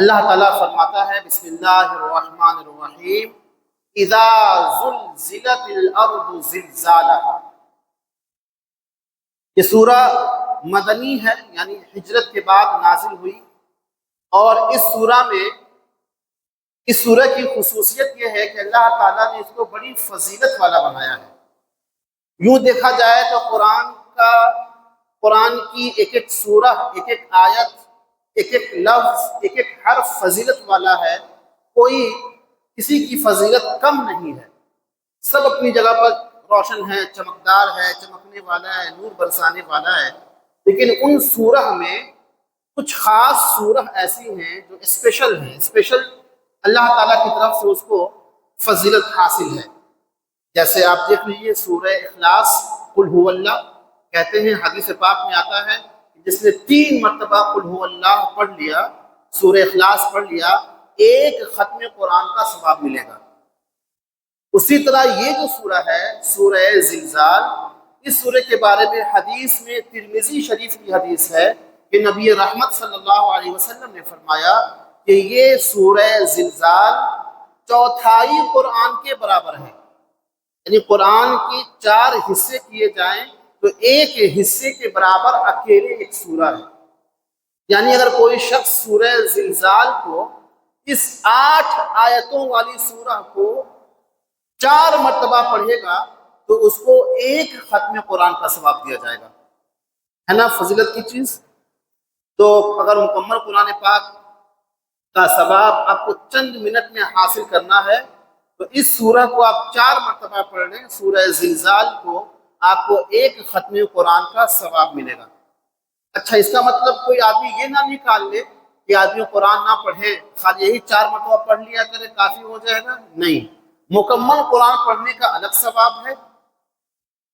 اللہ تعالیٰ فرماتا ہے بسم اللہ الرحمن الرحیم اذا زلزلت الارض زلزالها۔ یہ سورہ مدنی ہے، یعنی ہجرت کے بعد نازل ہوئی، اور اس سورہ کی خصوصیت یہ ہے کہ اللہ تعالیٰ نے اس کو بڑی فضیلت والا بنایا ہے۔ یوں دیکھا جائے تو قرآن کی ایک ایک سورہ، ایک ایک آیت، ایک ایک لفظ، ایک ایک حرف فضیلت والا ہے، کوئی کسی کی فضیلت کم نہیں ہے، سب اپنی جگہ پر روشن ہے، چمکدار ہے، چمکنے والا ہے، نور برسانے والا ہے۔ لیکن ان سورہ میں کچھ خاص سورہ ایسی ہیں جو اسپیشل ہیں، اسپیشل اللہ تعالیٰ کی طرف سے اس کو فضیلت حاصل ہے۔ جیسے آپ دیکھ لیجئے سورہ اخلاص، قل هو اللہ، کہتے ہیں حدیث پاک میں آتا ہے جس نے 3 مرتبہ قل هو اللہ پڑھ لیا، سورہ اخلاص پڑھ لیا، 1 ختم قرآن کا ثواب ملے گا۔ اسی طرح یہ جو سورہ ہے سورہ زلزال، اس سورہ کے بارے میں حدیث میں ترمذی شریف کی حدیث ہے کہ نبی رحمت صلی اللہ علیہ وسلم نے فرمایا کہ یہ سورہ زلزال 1/4 قرآن کے برابر ہے، یعنی قرآن کی 4 حصے کیے جائیں تو 1 حصے کے برابر اکیلے ایک سورہ ہے۔ یعنی اگر کوئی شخص سورہ زلزال کو، اس 8 آیتوں والی سورہ کو 4 مرتبہ پڑھے گا تو اس کو 1 ختم قرآن کا ثواب دیا جائے گا، ہے نا فضیلت کی چیز۔ تو اگر مکمل قرآن پاک کا ثواب آپ کو چند منٹ میں حاصل کرنا ہے تو اس سورہ کو آپ 4 مرتبہ پڑھ لیں، سورہ زلزال کو، آپ کو 1 ختم قرآن کا ثواب ملے گا۔ اچھا، اس کا مطلب کوئی آدمی یہ نہ نکال لے کہ آدمی قرآن نہ پڑھے، خالی یہی 4 مرتبہ پڑھ لیا کرے کافی ہو جائے گا، نہیں، مکمل قرآن پڑھنے کا الگ ثواب ہے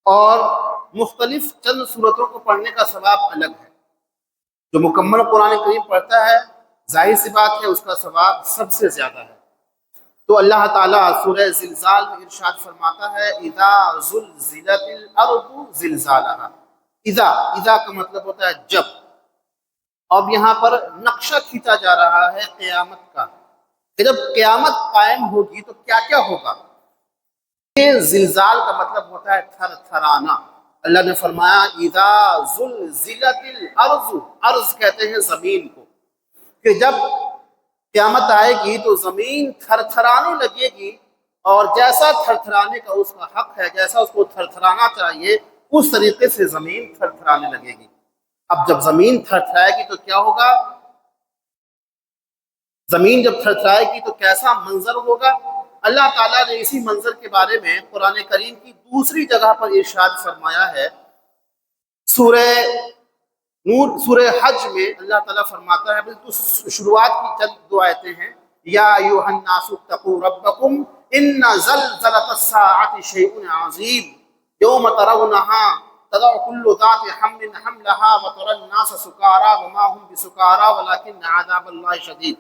اور مختلف چند صورتوں کو پڑھنے کا ثواب الگ ہے۔ جو مکمل قرآن کریم پڑھتا ہے ظاہر سی بات ہے اس کا ثواب سب سے زیادہ ہے۔ تو اللہ تعالیٰ سورہ زلزال میں ارشاد فرماتا ہے اذا زلزلت الارض زلزالها۔ اذا کا مطلب ہوتا ہے جب، اب یہاں پر نقشہ کھینچا جا رہا ہے قیامت کا کہ جب قیامت قائم ہوگی تو کیا کیا ہوگا۔ یہ زلزال کا مطلب ہوتا ہے تھر تھرانا۔ اللہ نے فرمایا اذا زلزلت الارض، ارض کہتے ہیں زمین کو، کہ جب قیامت آئے گی تو زمین تھر تھرانے لگے گی، اور جیسا تھر تھرانے کا اس کا حق ہے، جیسا اس کو تھر تھرانا چاہیے، اس طریقے سے زمین تھر تھرانے لگے گی۔ اب جب زمین تھر تھرائے گی تو کیا ہوگا؟ زمین جب تھر تھرائے گی تو کیسا منظر ہوگا؟ اللہ تعالیٰ نے اسی منظر کے بارے میں قرآن کریم کی دوسری جگہ پر ارشاد فرمایا ہے۔ سورہ نور، سورہ حج میں اللہ تعالیٰ فرماتا ہے، تو شروعات کی چند 2 آیتیں ہیں، یا ایھا الناس اتقوا ربکم ان زلزلۃ الساعۃ شیء عظیم یوم ترونھا تضع کل ذات حمل حملھا وتری الناس سکارى وما هم بسکارى ولکن عذاب اللہ شدید۔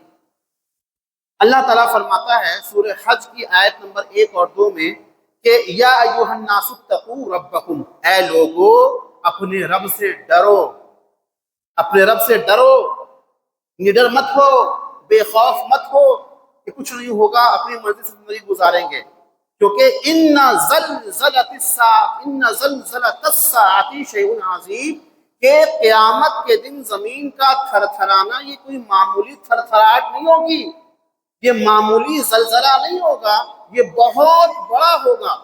اللہ تعالیٰ فرماتا ہے سورہ حج کی آیت نمبر 1 اور 2 میں کہ یا ایھا الناس اتقوا ربکم، اے لوگو اپنے رب سے ڈرو، اپنے رب سے ڈرو، نڈر مت ہو، بے خوف مت ہو کہ کچھ نہیں ہوگا، اپنی مرضی سے زندگی گزاریں گے، کیونکہ ان زلزلۃ الساعۃ شیء عظیم، کہ قیامت کے دن زمین کا تھر تھرانا یہ کوئی معمولی تھر تھراہٹ نہیں ہوگی، یہ معمولی زلزلہ نہیں ہوگا، یہ بہت بڑا ہوگا۔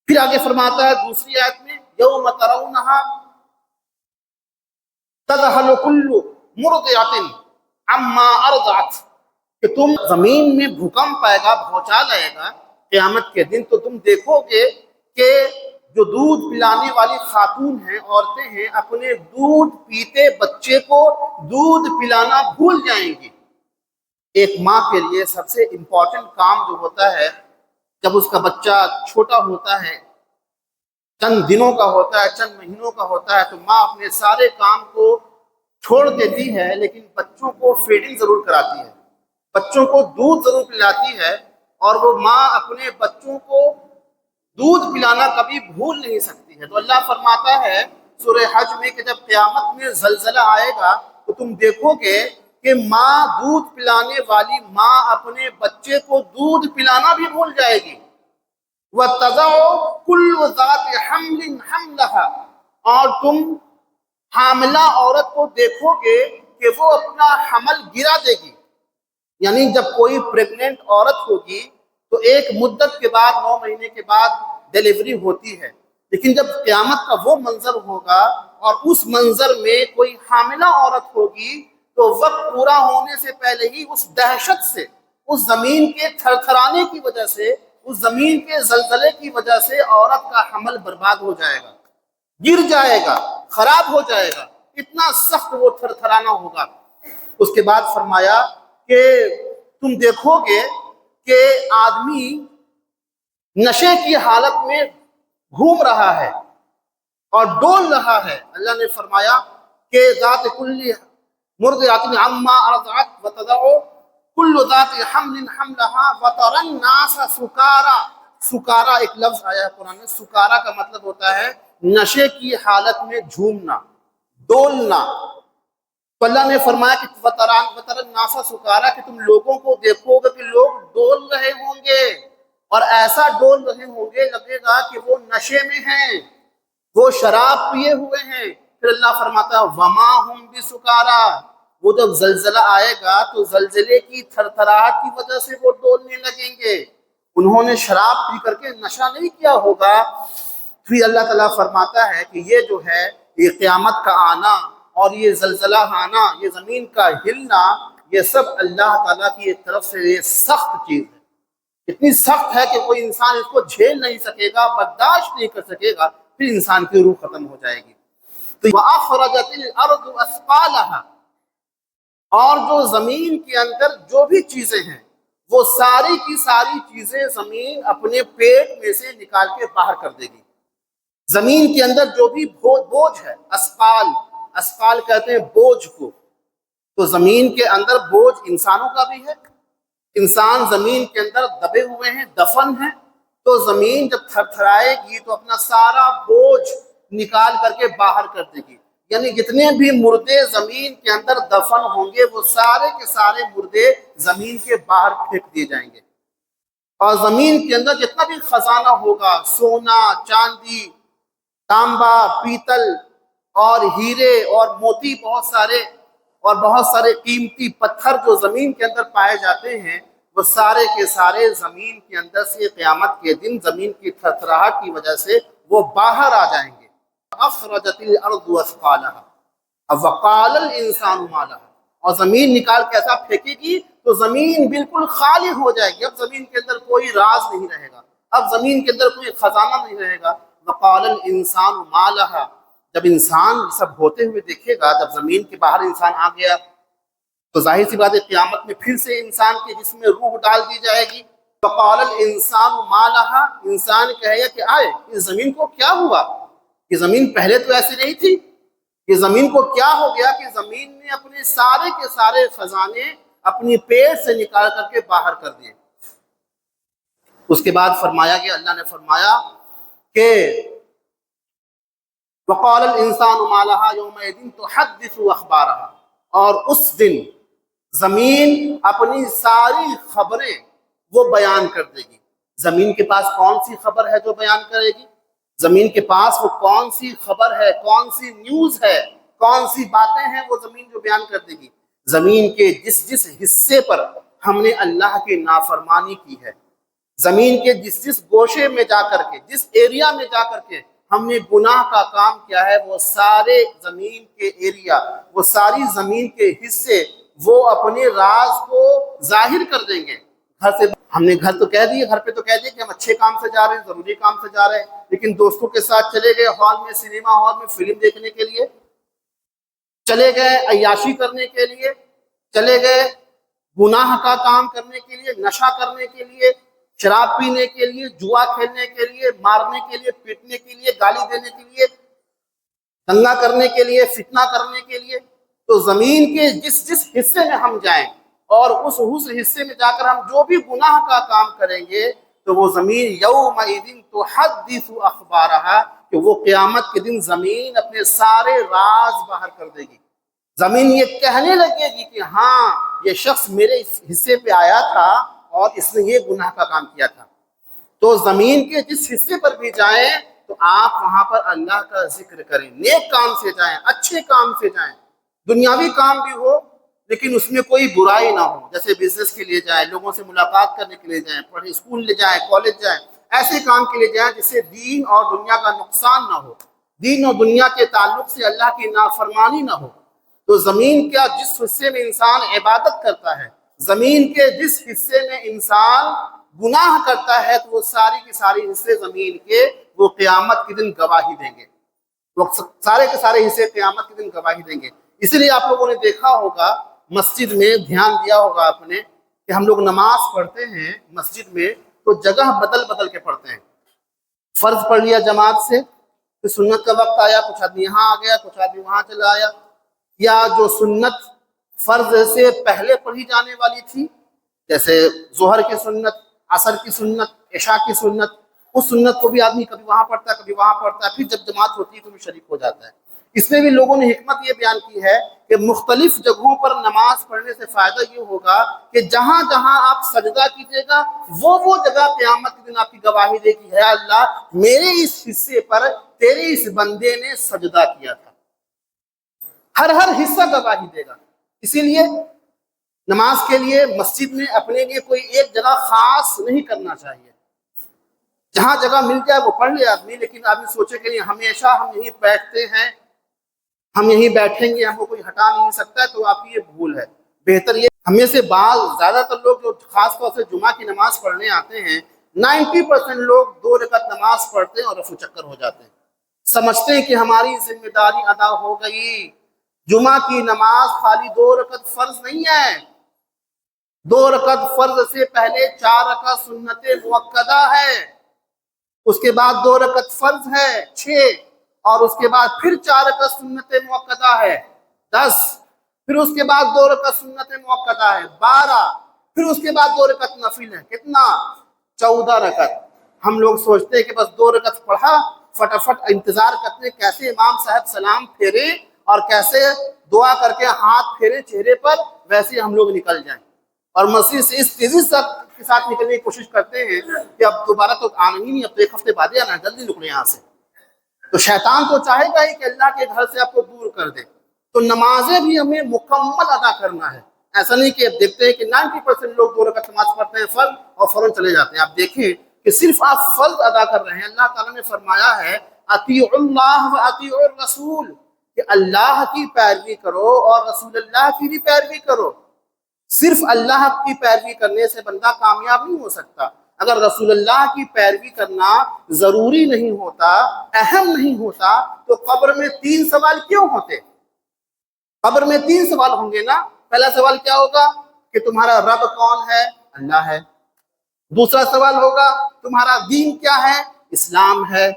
پھر آگے فرماتا ہے دوسری آیت میں یوم ترونھا تذہل کل مرضعۃ عما ارضعت، کہ تم زمین میں بھوکمپ آئے گا، بھونچال آئے گا قیامت کے دن، تو تم دیکھو گے کہ جو دودھ پلانے والی خاتون ہیں، عورتیں ہیں، اپنے دودھ پیتے بچے کو دودھ پلانا بھول جائیں گی۔ ایک ماں کے لیے سب سے امپورٹنٹ کام جو ہوتا ہے جب اس کا بچہ چھوٹا ہوتا ہے، چند دنوں کا ہوتا ہے، چند مہینوں کا ہوتا ہے، تو ماں اپنے سارے کام کو چھوڑ دیتی ہے، لیکن بچوں کو فیڈنگ ضرور کراتی ہے، بچوں کو دودھ ضرور پلاتی ہے، اور وہ ماں اپنے بچوں کو دودھ پلانا کبھی بھول نہیں سکتی ہے۔ تو اللہ فرماتا ہے سورہ حج میں کہ جب قیامت میں زلزلہ آئے گا تو تم دیکھو گے کہ ماں دودھ پلانے والی ماں اپنے بچے کو دودھ پلانا بھی بھول جائے گی۔ وَتَضَعُ كُلُّ ذَاتِ حَمْلٍ حَمْلَهَا، اور تم حاملہ عورت کو دیکھو گے کہ وہ اپنا حمل گرا دے گی۔ یعنی جب کوئی پریگننٹ عورت ہوگی تو ایک مدت کے بعد 9 مہینے کے بعد ڈیلیوری ہوتی ہے، لیکن جب قیامت کا وہ منظر ہوگا اور اس منظر میں کوئی حاملہ عورت ہوگی تو وقت پورا ہونے سے پہلے ہی اس دہشت سے، اس زمین کے تھر تھرانے کی وجہ سے، اس زمین کے زلزلے کی وجہ سے عورت کا حمل برباد ہو جائے گا، گر جائے گا، خراب ہو جائے گا، اتنا سخت وہ تھر تھرانا ہوگا۔ اس کے بعد فرمایا کہ تم دیکھو گے کہ آدمی نشے کی حالت میں گھوم رہا ہے اور ڈول رہا ہے۔ اللہ نے فرمایا کہ ذات کل مرضعۃ عما ارضعت وتضع کل ذات حمل حملها وترى الناس سکارا۔ سکارا ایک لفظ آیا ہے قرآن میں، سکارا کا مطلب ہوتا ہے نشے کی حالت میں جھومنا، ڈولنا۔ تو اللہ نے فرمایا کہ وَتَرَى النَّاسَ سُکارا، کہ تم لوگوں کو دیکھو گے کہ لوگ ڈول رہے ہوں گے، اور ایسا ڈول رہے ہوں گے لگے گا کہ وہ نشے میں ہیں، وہ شراب پیے ہوئے ہیں۔ پھر اللہ فرماتا ہے وَمَا هُمْ بِسُکَارَا، وہ جب زلزلہ آئے گا تو زلزلے کی تھرتھراہٹ کی وجہ سے وہ ڈولنے لگیں گے، انہوں نے شراب پی کر کے نشہ نہیں کیا ہوگا۔ پھر اللہ تعالیٰ فرماتا ہے کہ یہ جو ہے یہ قیامت کا آنا اور یہ زلزلہ آنا، یہ زمین کا ہلنا، یہ سب اللہ تعالیٰ کی ایک طرف سے یہ سخت چیز ہے، اتنی سخت ہے کہ کوئی انسان اس کو جھیل نہیں سکے گا، برداشت نہیں کر سکے گا، پھر انسان کی روح ختم ہو جائے گی۔ تو وَأَخْرَجَتِ الْأَرْضُ أَثْقَالَهَا، اور جو زمین کے اندر جو بھی چیزیں ہیں وہ ساری کی ساری چیزیں زمین اپنے پیٹ میں سے نکال کے باہر کر دے گی۔ زمین کے اندر جو بھی بوجھ ہے، اسقال، اسقال کہتے ہیں بوجھ کو، تو زمین کے اندر بوجھ انسانوں کا بھی ہے، انسان زمین کے اندر دبے ہوئے ہیں، دفن ہیں، تو زمین جب تھر تھرائے گی تو اپنا سارا بوجھ نکال کر کے باہر کر دے گی۔ یعنی جتنے بھی مردے زمین کے اندر دفن ہوں گے وہ سارے کے سارے مردے زمین کے باہر پھینک دیے جائیں گے، اور زمین کے اندر جتنا بھی خزانہ ہوگا، سونا، چاندی، تانبا، پیتل اور ہیرے اور موتی، بہت سارے قیمتی پتھر جو زمین کے اندر پائے جاتے ہیں، وہ سارے کے سارے زمین کے اندر سے قیامت کے دن زمین کی تھرتھراہٹ کی وجہ سے وہ باہر آ جائیں گے۔ اخرجت الارض اثقالها وقال الانسان ما لها، اور زمین نکال کے ایسا پھینکے گی تو زمین بالکل خالی ہو جائے گی، اب زمین کے اندر کوئی راز نہیں رہے گا، اب زمین کے اندر کوئی خزانہ نہیں رہے گا۔ وقال الانسان ما لها، جب انسان یہ سب ہوتے ہوئے دیکھے گا، جب زمین کے باہر انسان آ گیا تو ظاہر سی بات ہے قیامت میں پھر سے انسان کے جسم میں روح ڈال دی جائے گی۔ وقال الانسان ما لها، انسان کہے گا کہ آئے اس زمین کو کیا ہوا، یہ زمین پہلے تو ایسی نہیں تھی، یہ زمین کو کیا ہو گیا کہ زمین نے اپنے سارے کے سارے خزانے اپنی پیٹ سے نکال کر کے باہر کر دیے۔ اس کے بعد فرمایا گیا، اللہ نے فرمایا کہ وقال الانسان ما لها يومئذ تحدث اخبارها، اور اس دن زمین اپنی ساری خبریں وہ بیان کر دے گی۔ زمین کے پاس کون سی خبر ہے جو بیان کرے گی؟ زمین کے پاس وہ کون سی خبر ہے، کون سی نیوز ہے، کون سی باتیں ہیں وہ زمین جو بیان کر دے گی؟ زمین کے جس جس حصے پر ہم نے اللہ کی نافرمانی کی ہے، زمین کے جس جس گوشے میں جا کر کے، جس ایریا میں جا کر کے ہم نے گناہ کا کام کیا ہے، وہ سارے زمین کے ایریا، وہ ساری زمین کے حصے وہ اپنے راز کو ظاہر کر دیں گے۔ گھر سے ہم نے گھر تو کہہ دیے، گھر پہ تو کہہ دیے کہ ہم اچھے کام سے جا رہے ہیں، ضروری کام سے جا رہے ہیں، لیکن دوستوں کے ساتھ چلے گئے ہال میں، سنیما ہال میں فلم دیکھنے کے لیے، چلے گئے عیاشی کرنے کے لیے، چلے گئے گناہ کا کام کرنے کے لیے، نشہ کرنے کے لیے، شراب پینے کے لیے، جوا کھیلنے کے لیے، مارنے کے لیے، پیٹنے کے لیے، گالی دینے کے لیے، دنگا کرنے کے لیے، فتنہ کرنے کے لیے۔ تو زمین کے جس جس حصے میں ہم جائیں اور اس حصے میں جا کر ہم جو بھی گناہ کا کام کریں گے تو وہ زمین یومئذ تحدث اخبارها، کہ کہ وہ قیامت کے دن زمین اپنے سارے راز باہر کر دے گی. زمین یہ کہنے لگے گی کہ ہاں یہ شخص میرے اس حصے پہ آیا تھا اور اس نے یہ گناہ کا کام کیا تھا. تو زمین کے جس حصے پر بھی جائیں تو آپ وہاں پر اللہ کا ذکر کریں، نیک کام سے جائیں، اچھے کام سے جائیں. دنیاوی کام بھی ہو لیکن اس میں کوئی برائی نہ ہو، جیسے بزنس کے لیے جائیں، لوگوں سے ملاقات کرنے کے لیے جائیں، پڑھیں، اسکول لے جائیں، کالج جائیں، ایسے کام کے لیے جائیں جس سے دین اور دنیا کا نقصان نہ ہو، دین اور دنیا کے تعلق سے اللہ کی نافرمانی نہ ہو. تو زمین کا جس حصے میں انسان عبادت کرتا ہے، زمین کے جس حصے میں انسان گناہ کرتا ہے، تو وہ ساری کی ساری حصے زمین کے وہ قیامت کے دن گواہی دیں گے. وہ سارے کے سارے حصے قیامت کے دن گواہی دیں گے. اسی لیے آپ لوگوں نے دیکھا ہوگا مسجد میں، دھیان دیا ہوگا آپ نے کہ ہم لوگ نماز پڑھتے ہیں مسجد میں تو جگہ بدل بدل کے پڑھتے ہیں. فرض پڑھ لیا جماعت سے، پھر سنت کا وقت آیا، کچھ آدمی یہاں آ گیا، کچھ آدمی وہاں چلا آیا. یا جو سنت فرض سے پہلے پڑھی جانے والی تھی، جیسے ظہر کی سنت، عصر کی سنت، عشاء کی سنت، اس سنت کو بھی آدمی کبھی وہاں پڑھتا ہے کبھی وہاں پڑھتا ہے، پھر جب جماعت ہوتی ہے تو بھی شریک ہو جاتا ہے. اس میں بھی لوگوں نے حکمت یہ بیان کی ہے کہ مختلف جگہوں پر نماز پڑھنے سے فائدہ یہ ہوگا کہ جہاں جہاں آپ سجدہ کیجیے گا وہ جگہ قیامت کے دن آپ کی گواہی دے گی، ہے اللہ میرے اس حصے پر تیرے اس بندے نے سجدہ کیا تھا. ہر حصہ گواہی دے گا. اسی لیے نماز کے لیے مسجد میں اپنے لیے کوئی ایک جگہ خاص نہیں کرنا چاہیے. جہاں جگہ مل جائے وہ پڑھ لے آدمی، لیکن آدمی سوچے کہ ہمیشہ ہم یہیں بیٹھتے ہیں، ہم یہیں بیٹھیں گے، ہم کو کوئی ہٹا نہیں سکتا ہے، تو آپ کی یہ بھول ہے. بہتر یہ ہمیں سے زیادہ تر لوگ جو خاص طور سے جمعہ کی نماز پڑھنے آتے ہیں، 90% لوگ 2 رکعت نماز پڑھتے ہیں اور رفع چکر ہو جاتے ہیں. سمجھتے ہیں کہ ہماری ذمہ داری ادا ہو گئی. جمعہ کی نماز خالی 2 رکعت فرض نہیں ہے، 2 رکعت فرض سے پہلے 4 رکعت سنت مؤکدہ ہے، اس کے بعد 2 رکعت فرض ہے 6، اور اس کے بعد پھر 4 رکعت سنت مؤکدہ ہے 10، پھر اس کے بعد 2 رکعت سنت مؤکدہ ہے 12، پھر اس کے بعد 2 رکعت نفل ہے، کتنا 14 رکعت. ہم لوگ سوچتے ہیں کہ بس 2 رکعت پڑھا، فٹافٹ انتظار کرتے ہیں کیسے امام صاحب سلام پھیرے اور کیسے دعا کر کے ہاتھ پھیرے چہرے پر، ویسے ہم لوگ نکل جائیں. اور مسجد سے اس تیزی کے ساتھ نکلنے کی کوشش کرتے ہیں کہ اب دوبارہ تو آنا ہی نہیں، اب تو 1 ہفتے بعد ہی آنا ہے، جلدی نکلے یہاں سے. تو شیطان تو چاہے گا ہی کہ اللہ کے گھر سے آپ کو دور کر دے. تو نمازیں بھی ہمیں مکمل ادا کرنا ہے. ایسا نہیں کہ دیکھتے ہیں کہ 90% لوگ 2 رکعت نماز پڑھتے ہیں فرض اور فوراً چلے جاتے ہیں. آپ دیکھیں کہ صرف آپ فرض ادا کر رہے ہیں. اللہ تعالیٰ نے فرمایا ہے اطیعوا اللہ و اطیعوا الرسول، کہ اللہ کی پیروی کرو اور رسول اللہ کی بھی پیروی کرو. صرف اللہ کی پیروی کرنے سے بندہ کامیاب نہیں ہو سکتا. اگر رسول اللہ کی پیروی کرنا ضروری نہیں ہوتا، اہم نہیں ہوتا، تو قبر میں 3 سوال کیوں ہوتے؟ قبر میں 3 سوال ہوں گے نا. پہلا سوال کیا ہوگا کہ تمہارا رب کون ہے؟ اللہ ہے. دوسرا سوال ہوگا تمہارا دین کیا ہے؟ اسلام ہے.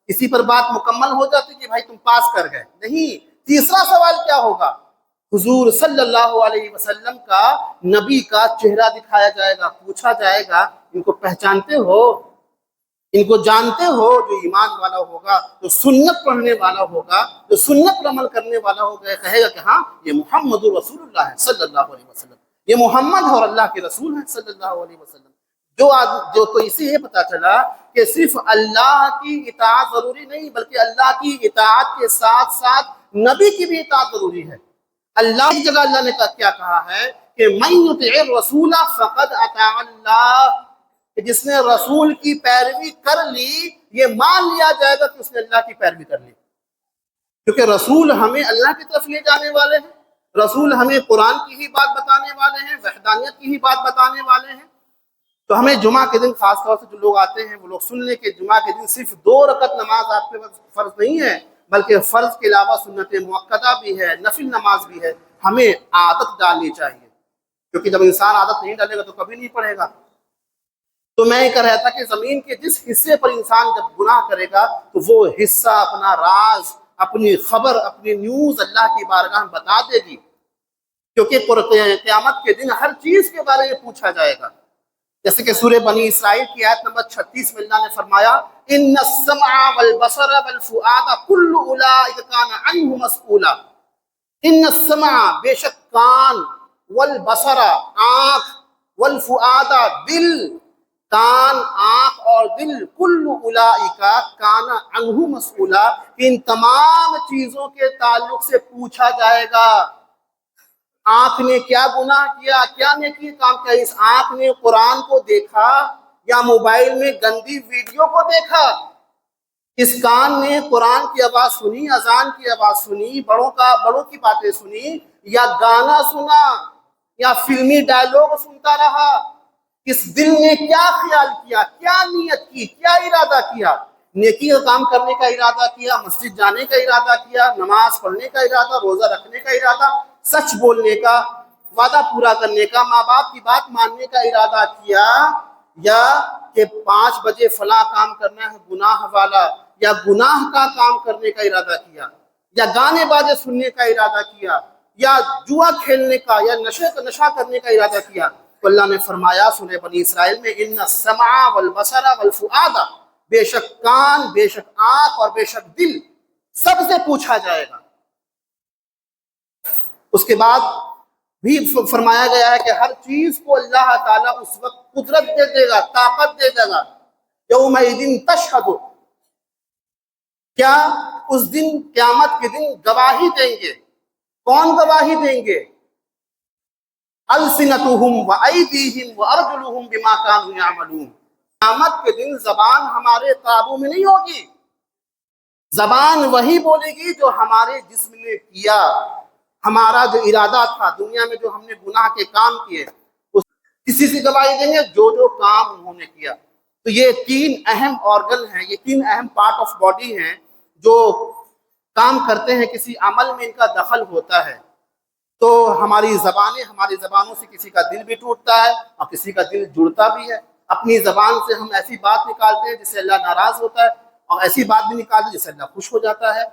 اسی پر بات مکمل ہو جاتی کہ بھائی تم پاس کر گئے. نہیں، تیسرا سوال کیا ہوگا؟ حضور صلی اللہ علیہ وسلم کا، نبی کا چہرہ دکھایا جائے گا، پوچھا جائے گا ان کو پہچانتے ہو، ان کو جانتے ہو؟ جو ایمان والا ہوگا، جو سنت پڑھنے والا ہوگا، جو سنت پر عمل کرنے والا ہوگا، کہے گا کہ ہاں یہ محمد رسول اللہ ہے صلی اللہ علیہ وسلم، یہ محمد اور اللہ کے رسول ہیں صلی اللہ علیہ وسلم. جو تو اسی یہ پتا چلا کہ صرف اللہ کی اطاعت ضروری نہیں، بلکہ اللہ کی اطاعت کے ساتھ ساتھ نبی کی بھی اطاعت ضروری ہے. اللہ کی جگہ اللہ نے کیا کہا ہے کہ من یطع الرسول فقد اطاع اللہ، کہ جس نے رسول کی پیروی کر لی، یہ مان لیا جائے گا کہ اس نے اللہ کی پیروی کر لی. کیونکہ رسول ہمیں اللہ کی طرف لے جانے والے ہیں، رسول ہمیں قرآن کی ہی بات بتانے والے ہیں، وحدانیت کی ہی بات بتانے والے ہیں. تو ہمیں جمعہ کے دن خاص طور سے جو لوگ آتے ہیں وہ لوگ سن لیں کہ جمعہ کے دن صرف 2 رکعت نماز آپ کے وقت فرض نہیں ہے، بلکہ فرض کے علاوہ سنت مؤکدہ بھی ہے، نفل نماز بھی ہے. ہمیں عادت ڈالنی چاہیے، کیونکہ جب انسان عادت نہیں ڈالے گا تو کبھی نہیں پڑھے گا. تو میں یہ کہہ رہا تھا کہ زمین کے جس حصے پر انسان جب گناہ کرے گا تو وہ حصہ اپنا راز، اپنی خبر، اپنی نیوز اللہ کی بارگاہ میں بتا دے گی. کیونکہ قیامت کے دن ہر چیز کے بارے میں پوچھا جائے گا. جیسے کہ سورہ بنی اسرائیل کی آیت نمبر 36 میں اللہ نے فرمایا ان السمع والبصر والفؤاد کل اولئک کان عنہ مسئولا۔ ان السمع بے شک کان، والبصر آنکھ، والفؤاد دل، کان آنکھ اور دل، کل اولئک کان عنہ مسئولا، ان تمام چیزوں کے تعلق سے پوچھا جائے گا۔ آنکھ نے کیا گناہ کیا، کیا نیکی کام کیا؟ اس آنکھ نے قرآن کو دیکھا یا موبائل میں گندی ویڈیو کو دیکھا؟ اس کان نے قرآن کی آواز سنی، اذان کی آواز سنی، بڑوں کی باتیں سنی، یا گانا سنا، یا فلمی ڈائلاگ سنتا رہا؟ اس دل نے کیا خیال کیا، کیا نیت کی، کیا ارادہ کیا؟ نیکی کا کام کرنے کا ارادہ کیا، مسجد جانے کا ارادہ کیا، نماز پڑھنے کا ارادہ، روزہ رکھنے کا ارادہ، سچ بولنے کا، وعدہ پورا کرنے کا، ماں باپ کی بات ماننے کا ارادہ کیا، یا کہ 5 بجے فلاں کام کرنا ہے گناہ والا، یا گناہ کا کام کرنے کا ارادہ کیا، یا گانے بازے سننے کا ارادہ کیا، یا جوا کھیلنے کا، یا نشہ کرنے کا ارادہ کیا؟ تو اللہ نے فرمایا سورہ بنی اسرائیل میں ان السمع والبصر والفؤاد، بے شک کان، بے شک آنکھ اور بے شک دل، سب سے پوچھا جائے گا۔ اس کے بعد بھی فرمایا گیا ہے کہ ہر چیز کو اللہ تعالیٰ اس وقت قدرت دے دے گا، طاقت دے دے گا۔ یومئذ تشہد، کیا اس دن قیامت کے دن گواہی دیں گے؟ کون گواہی دیں گے؟ السنتہم وایدیہم وارجلہم بما کانوا یعملون۔ قیامت کے دن زبان ہمارے قابو میں نہیں ہوگی، زبان وہی بولے گی جو ہمارے جسم نے کیا، ہمارا جو ارادہ تھا دنیا میں، جو ہم نے گناہ کے کام کیے، کسی سے گواہی دیں گے جو کام انہوں نے کیا۔ تو یہ 3 اہم آرگن ہیں، یہ 3 اہم پارٹ آف باڈی ہیں جو کام کرتے ہیں، کسی عمل میں ان کا دخل ہوتا ہے۔ تو ہماری زبانوں سے کسی کا دل بھی ٹوٹتا ہے اور کسی کا دل جڑتا بھی ہے۔ اپنی زبان سے ہم ایسی بات نکالتے ہیں جس سے اللہ ناراض ہوتا ہے، اور ایسی بات بھی نکالتے ہیں جس سے اللہ خوش ہو جاتا ہے۔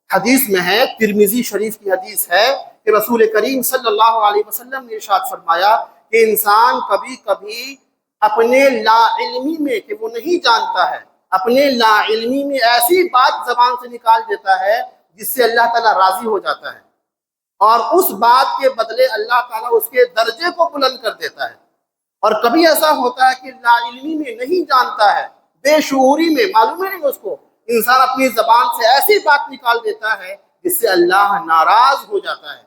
حدیث میں ہے، ترمذی شریف کی حدیث ہے کہ رسول کریم صلی اللہ علیہ وسلم نے ارشاد فرمایا کہ انسان کبھی کبھی اپنے لا علمی میں، کہ وہ نہیں جانتا ہے، اپنے لا علمی میں ایسی بات زبان سے نکال دیتا ہے جس سے اللہ تعالیٰ راضی ہو جاتا ہے، اور اس بات کے بدلے اللہ تعالیٰ اس کے درجے کو بلند کر دیتا ہے۔ اور کبھی ایسا ہوتا ہے کہ لا علمی میں نہیں جانتا ہے، بے شعوری میں معلوم ہی نہیں اس کو، انسان اپنی زبان سے ایسی بات نکال دیتا ہے جس سے اللہ ناراض ہو جاتا ہے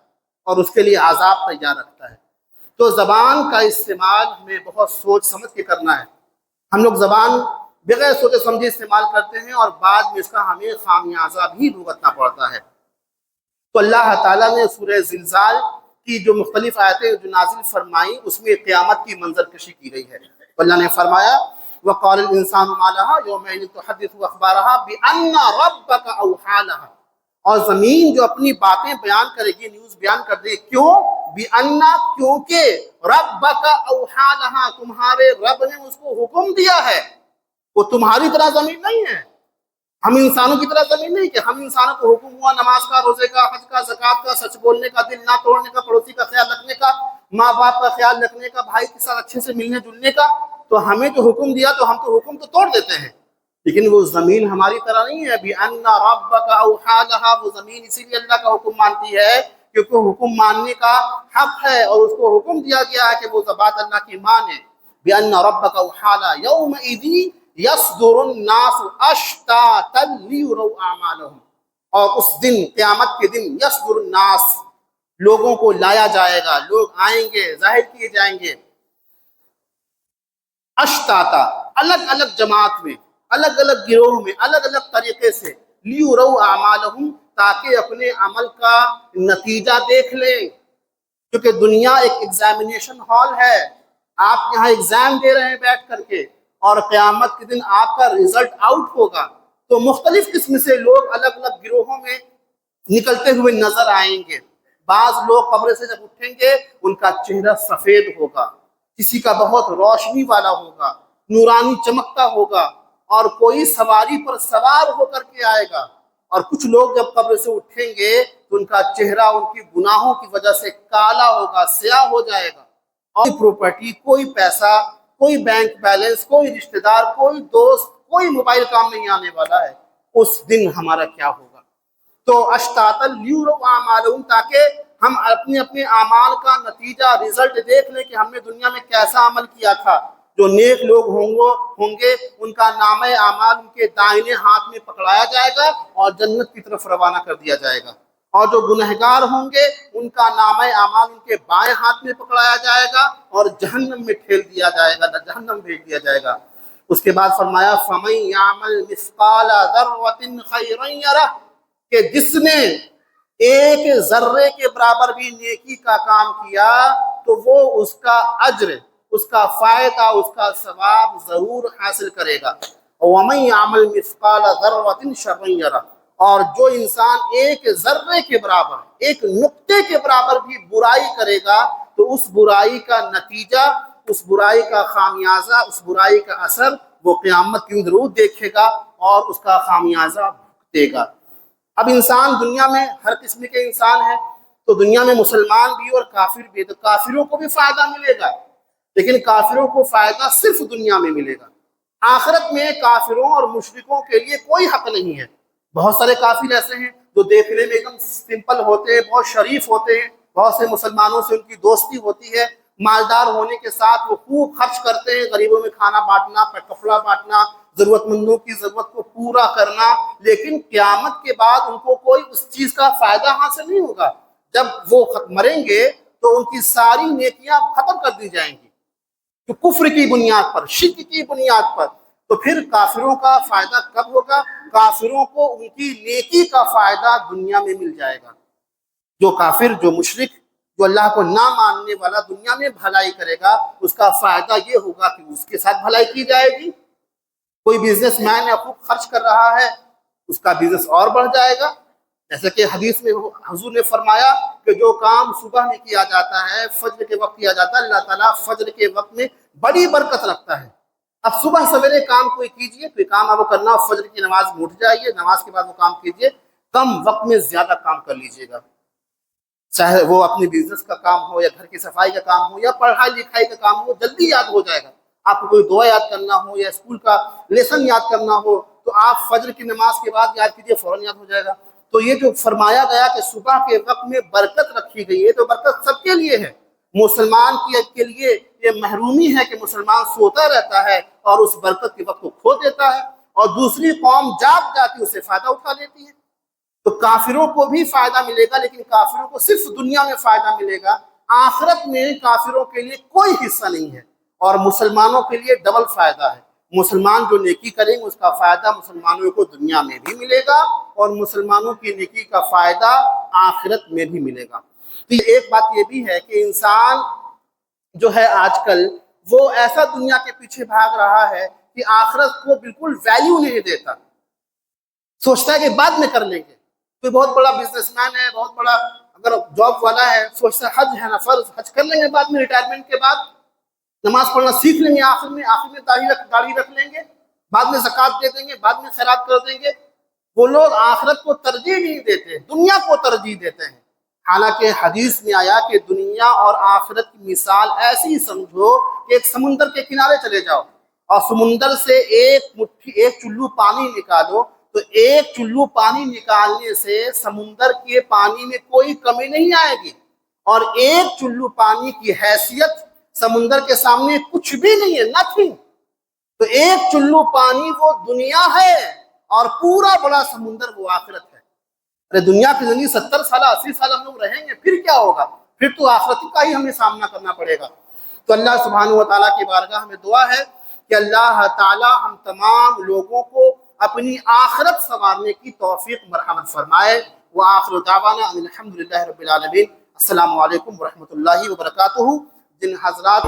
اور اس کے لیے عذاب تیار رکھتا ہے۔ تو زبان کا استعمال ہمیں بہت سوچ سمجھ کے کرنا ہے۔ ہم لوگ زبان بغیر سوچے سمجھے استعمال کرتے ہیں اور بعد میں اس کا ہمیں خامیازہ بھی بھگتنا پڑتا ہے۔ تو اللہ تعالیٰ نے سورہ زلزال کی جو مختلف آیتیں جو نازل فرمائیں، اس میں قیامت کی منظر کشی کی گئی ہے۔ تو اللہ نے فرمایا وَقَالَ الْإِنسَانُ مَا لَهَا يَوْمَئِذٍ تُحَدِّثُ أَخْبَارَهَا بِأَنَّ رَبَّكَ أَوْحَىٰ لَهَا، اور زمین جو اپنی باتیں بیان کرے گی، نیوز بیان کر دے، کیوں؟ بِأَنَّ، کیونکہ رَبَّكَ أَوْحَىٰ لَهَا، تمہارے رب نے اس کو حکم دیا ہے۔ وہ تمہاری طرح زمین نہیں ہے، ہم انسانوں کی طرح زمین نہیں، کہ ہم انسانوں کو حکم ہوا نماز کا، روزے کا، حج کا، زکوٰۃ کا، سچ بولنے کا، دل نہ توڑنے کا، پڑوسی کا خیال رکھنے کا، ماں باپ کا خیال رکھنے کا، بھائی کے ساتھ اچھے سے ملنے جلنے کا۔ تو ہمیں جو حکم دیا تو ہم تو حکم تو توڑ دیتے ہیں، لیکن وہ زمین ہماری طرح نہیں ہے۔ بِأَنَّ رَبَّكَ أَوْحَىٰ لَهَا، وہ زمین اسی لیے اللہ کا حکم مانتی ہے کیونکہ حکم ماننے کا حق ہے، اور اس کو حکم دیا گیا ہے کہ وہ بات اللہ کی مانے۔ بِأَنَّ رَبَّكَ أَوْحَىٰ لَهَا يَوْمَئِذٍ يَصْدُرُ النَّاسُ أَشْتَاتًا لِيُرَوْا أَعْمَالَهُم، اور اس دن، قیامت کے دن، يَصْدُرُ النَّاسُ، لوگوں کو لایا جائے گا، لوگ آئیں گے، ظاہر کیے جائیں گے، اشتاتا، الگ الگ جماعت میں، الگ الگ گروہ میں، الگ الگ طریقے سے، لیُرَوْا أَعْمَالَهُم، تاکہ اپنے عمل کا نتیجہ دیکھ لیں۔ کیونکہ دنیا ایک ایگزامینیشن ہال ہے، آپ یہاں ایگزام دے رہے ہیں بیٹھ کر کے، اور قیامت کے دن آپ کا رزلٹ آؤٹ ہوگا۔ تو مختلف قسم سے لوگ الگ الگ گروہوں میں نکلتے ہوئے نظر آئیں گے۔ بعض لوگ قبر سے جب اٹھیں گے ان کا چہرہ سفید ہوگا، کسی کا بہت روشنی والا ہوگا، نورانی چمکتا ہوگا، اور کوئی سواری پر سوار ہو کر کے آئے گا۔ اور کچھ لوگ جب قبر سے اٹھیں گے تو ان کا چہرہ ان کی گناہوں کی وجہ سے کالا ہوگا، سیاہ ہو جائے گا، اور کوئی پراپرٹی، کوئی پیسہ کوئی بینک بیلنس، کوئی رشتہ دار، کوئی دوست، کوئی موبائل کام نہیں آنے والا ہے، اس دن ہمارا کیا ہوگا؟ تو اشتاتل لیورو اعمالہم، تاکہ ہم اپنے اپنے اعمال کا نتیجہ، رزلٹ دیکھ لیں کہ ہم نے دنیا میں کیسا عمل کیا تھا۔ جو نیک لوگ ہوں گے ان کا نامہ اعمال ان کے دائنے ہاتھ میں پکڑایا جائے گا اور جنت کی طرف روانہ کر دیا جائے گا، اور جو گنہگار ہوں گے ان کا نامہ اعمال ان کے بائیں ہاتھ میں پکڑایا جائے گا اور جہنم میں ٹھیل دیا جائے گا، جہنم بھیج دیا جائے گا۔ اس کے بعد فرمایا فَمَن يَعْمَلْ مِثْقَالَ ذَرَّةٍ خَيْرًا يَرَهُ، کہ جس نے ایک ذرے کے برابر بھی نیکی کا کام کیا تو وہ اس کا اجر، اس کا فائدہ، اس کا ثواب ضرور حاصل کرے گا۔ وَمَن يَعْمَلْ مِثْقَالَ ذَرَّةٍ شَرًّا يَرَهُ، اور جو انسان ایک ذرے کے برابر، ایک نقطے کے برابر بھی برائی کرے گا تو اس برائی کا نتیجہ، اس برائی کا خامیازہ، اس برائی کا اثر وہ قیامت کی ضرور دیکھے گا اور اس کا خامیازہ بھگتے گا۔ اب انسان دنیا میں ہر قسم کے انسان ہے، تو دنیا میں مسلمان بھی اور کافر بھی، تو کافروں کو بھی فائدہ ملے گا، لیکن کافروں کو فائدہ صرف دنیا میں ملے گا۔ آخرت میں کافروں اور مشرکوں کے لیے کوئی حق نہیں ہے۔ بہت سارے کافر ایسے ہیں جو دیکھنے میں ایک دم سمپل ہوتے ہیں، بہت شریف ہوتے ہیں، بہت سے مسلمانوں سے ان کی دوستی ہوتی ہے، مالدار ہونے کے ساتھ وہ خوب خرچ کرتے ہیں، غریبوں میں کھانا بانٹنا، کپڑا بانٹنا، ضرورت مندوں کی ضرورت کو پورا کرنا، لیکن قیامت کے بعد ان کو کوئی اس چیز کا فائدہ حاصل نہیں ہوگا۔ جب وہ مریں گے تو ان کی ساری نیکیاں ختم کر دی جائیں گی، تو کفر کی بنیاد پر، شرک کی بنیاد پر۔ تو پھر کافروں کا فائدہ کب ہوگا؟ کافروں کو ان کی نیکی کا فائدہ دنیا میں مل جائے گا۔ جو کافر، جو مشرک، جو اللہ کو نہ ماننے والا دنیا میں بھلائی کرے گا، اس کا فائدہ یہ ہوگا کہ اس کے ساتھ بھلائی کی جائے گی۔ کوئی بزنس مین یا خوب خرچ کر رہا ہے، اس کا بزنس اور بڑھ جائے گا۔ جیسا کہ حدیث میں حضور نے فرمایا کہ جو کام صبح میں کیا جاتا ہے، فجر کے وقت کیا جاتا ہے، اللہ تعالیٰ فجر کے وقت میں بڑی برکت رکھتا ہے۔ اب صبح سویرے کام کوئی کیجئے، کوئی کام آپ کو کرنا، فجر کی نماز میں اٹھ جائیے، نماز کے بعد وہ کام کیجئے، کم وقت میں زیادہ کام کر لیجئے گا، چاہے وہ اپنی بزنس کا کام ہو یا گھر کی صفائی کا کام ہو یا پڑھائی لکھائی کا کام ہو، جلدی یاد ہو جائے گا۔ آپ کو کوئی دعا یاد کرنا ہو یا اسکول کا لیسن یاد کرنا ہو تو آپ فجر کی نماز کے بعد یاد کیجئے، فوراً یاد ہو جائے گا۔ تو یہ جو فرمایا گیا کہ صبح کے وقت میں برکت رکھی گئی ہے، تو برکت سب کے لیے ہے۔ مسلمان کے لیے یہ محرومی ہے کہ مسلمان سوتا رہتا ہے اور اس برکت کے وقت کو کھو دیتا ہے، اور دوسری قوم جاگ جاتی اسے فائدہ اٹھا لیتی ہے۔ تو کافروں کو بھی فائدہ ملے گا، لیکن کافروں کو صرف دنیا میں فائدہ ملے گا، آخرت میں کافروں کے لیے کوئی حصہ نہیں ہے، اور مسلمانوں کے لیے ڈبل فائدہ ہے۔ مسلمان جو نیکی کریں گے اس کا فائدہ مسلمانوں کو دنیا میں بھی ملے گا، اور مسلمانوں کی نیکی کا فائدہ آخرت میں بھی ملے گا۔ تو ایک بات یہ بھی ہے کہ انسان جو ہے آج کل وہ ایسا دنیا کے پیچھے بھاگ رہا ہے کہ آخرت کو بالکل ویلیو نہیں دیتا، سوچتا ہے کہ بعد میں کر لیں گے۔ کوئی بہت بڑا بزنس مین ہے، بہت بڑا اگر جاب والا ہے، سوچتا ہے حج ہے نا فرض، حج کر لیں گے بعد میں، ریٹائرمنٹ کے بعد نماز پڑھنا سیکھ لیں گے، آخر میں داڑھی رکھ لیں گے، بعد میں زکوٰۃ دے دیں گے، بعد میں خیرات کر دیں گے۔ وہ لوگ آخرت کو ترجیح نہیں دیتے، دنیا کو ترجیح دیتے ہیں۔ حالانکہ حدیث میں آیا کہ دنیا اور آخرت کی مثال ایسی سمجھو کہ ایک سمندر کے کنارے چلے جاؤ اور سمندر سے ایک چلو پانی نکالو، تو ایک چلو پانی نکالنے سے سمندر کے پانی میں کوئی کمی نہیں آئے گی، اور ایک چلو پانی کی حیثیت سمندر کے سامنے کچھ بھی نہیں ہے، نتھنگ۔ تو ایک چلو پانی وہ دنیا ہے اور پورا بڑا سمندر وہ آخرت ہے۔ ارے دنیا کی زندگی 70 سالہ 80 سال ہم لوگ رہیں گے، پھر کیا ہوگا؟ پھر تو آخرت کا ہی ہمیں سامنا کرنا پڑے گا۔ تو اللہ سبحانہ و تعالیٰ کی بارگاہ میں دعا ہے کہ اللہ تعالیٰ ہم تمام لوگوں کو اپنی آخرت سنوارنے کی توفیق مرحمت فرمائے۔ وآخر دعوانا ان الحمدللہ رب العالمین۔ السلام علیکم ورحمۃ اللہ وبرکاتہ۔ جن حضرات